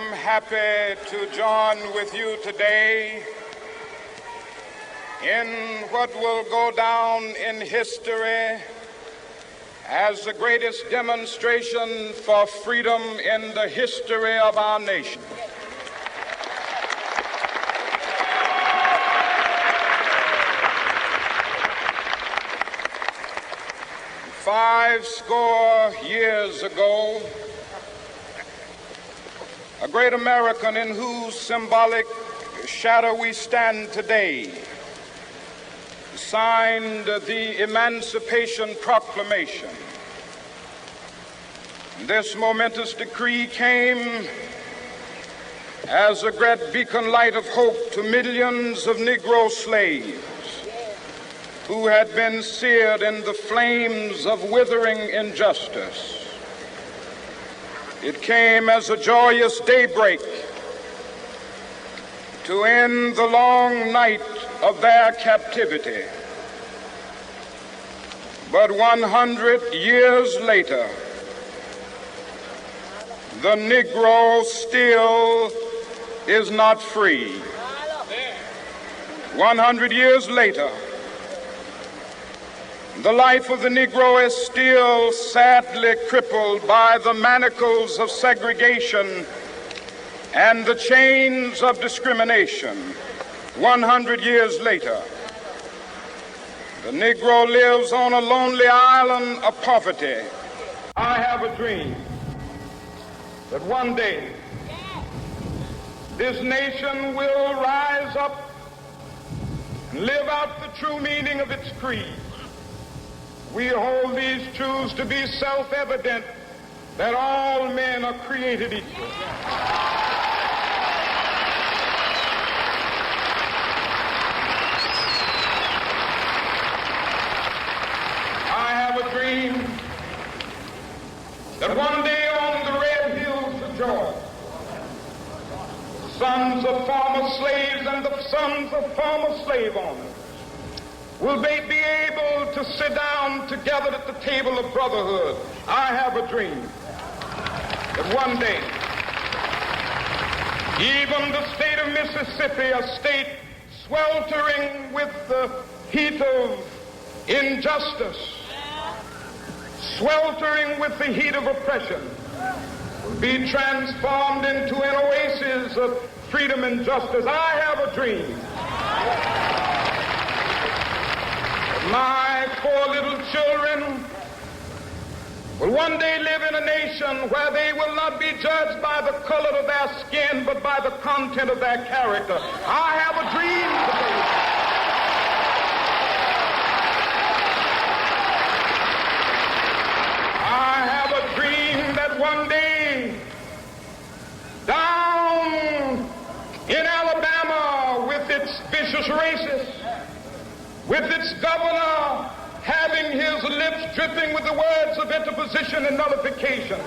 am happy to join with you today in what will go down in history as the greatest demonstration for freedom in the history of our nation. Five score years ago, a great American in whose symbolic shadow we stand today signed the Emancipation Proclamation. This momentous decree came as a great beacon light of hope to millions of Negro slaves who had been seared in the flames of withering injustice. It came as a joyous daybreak to end the long night of their captivity. But 100 years later, the Negro still is not free. 100 years later, the life of the Negro is still sadly crippled by the manacles of segregation and the chains of discrimination. 100 years later, the Negro lives on a lonely island of poverty. I have a dream that one day this nation will rise up and live out the true meaning of its creed. We hold these truths to be self-evident, that all men are created equal. I have a dream that one day on the red hills of Georgia, the sons of former slaves and the sons of former slave owners will they be able to sit down together at the table of brotherhood. I have a dream that one day, even the state of Mississippi, a state sweltering with the heat of injustice, sweltering with the heat of oppression, will be transformed into an oasis of freedom and justice. I have a dream. My poor little children will one day live in a nation where they will not be judged by the color of their skin, but by the content of their character. I have a dream today. I have a dream that one day, down in Alabama with its vicious racists, with its governor having his lips dripping with the words of interposition and nullification.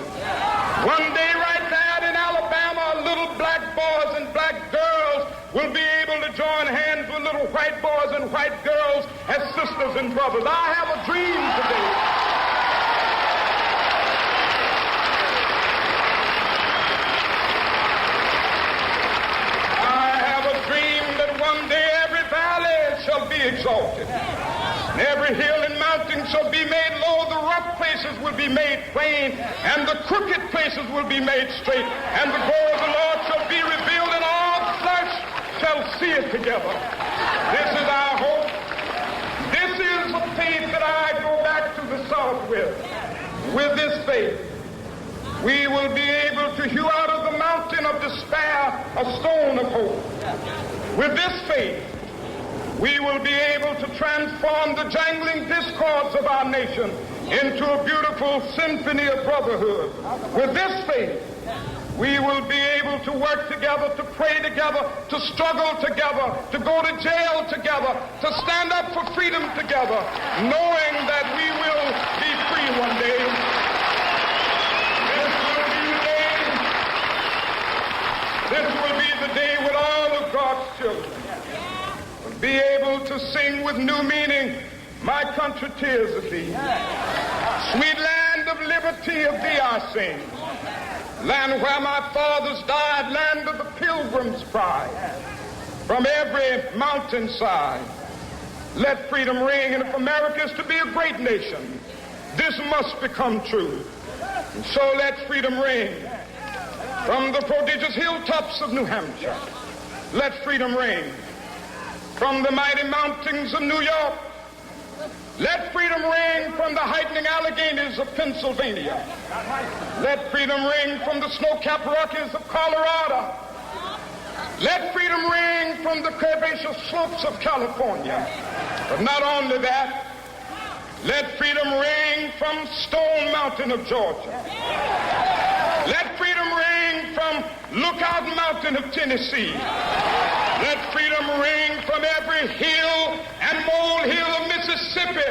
One day right there in Alabama, little black boys and black girls will be able to join hands with little white boys and white girls as sisters and brothers. I have a dream today. I have a dream that one day every valley shall be exalted, and every hill and mountain shall be made low. The rough places will be made plain, and the crooked places will be made straight, and the glory of the Lord shall be revealed, and all flesh shall see it together. This is our hope. This is the faith that I go back to the South with. With this faith, we will be able to hew out of the mountain of despair a stone of hope. With this faith, we will be able to transform the jangling discords of our nation into a beautiful symphony of brotherhood. With this faith, we will be able to work together, to pray together, to struggle together, to go to jail together, to stand up for freedom together, knowing that we will be free one day. This will be the day when all of God's children will be able to sing with new meaning, "My country, 'tis of thee, sweet land of liberty." nativity of thee I sing. Land where my fathers died, land of the pilgrim's pride. From every mountainside, let freedom ring. And if America is to be a great nation, this must become true. And so let freedom ring. From the prodigious hilltops of New Hampshire, let freedom ring. From the mighty mountains of New York, let freedom ring. From the heightening Alleghenies of Pennsylvania, let freedom ring. From the snow-capped Rockies of Colorado, let freedom ring. From the curvaceous slopes of California. But not only that, let freedom ring from Stone Mountain of Georgia. Let freedom ring from Lookout Mountain of Tennessee. Let freedom ring from every hill and molehill of Mississippi,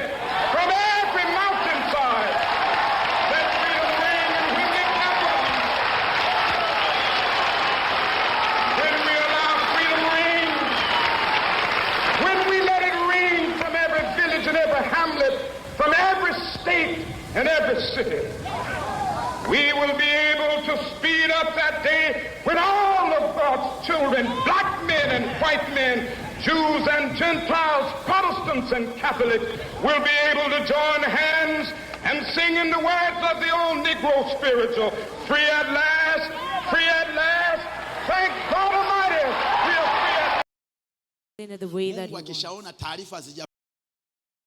from every mountainside. Let freedom ring, and when the capital, when we allow freedom ring, when we let it ring from every village and every hamlet, from every state and every city, we will be able to speed up that day when all of God's children, black men and white men, Jews and Gentiles, Protestants and Catholics, will be able to join hands and sing in the words of the old Negro spiritual, free at last, free at last, thank God Almighty, we are free at last. In the way that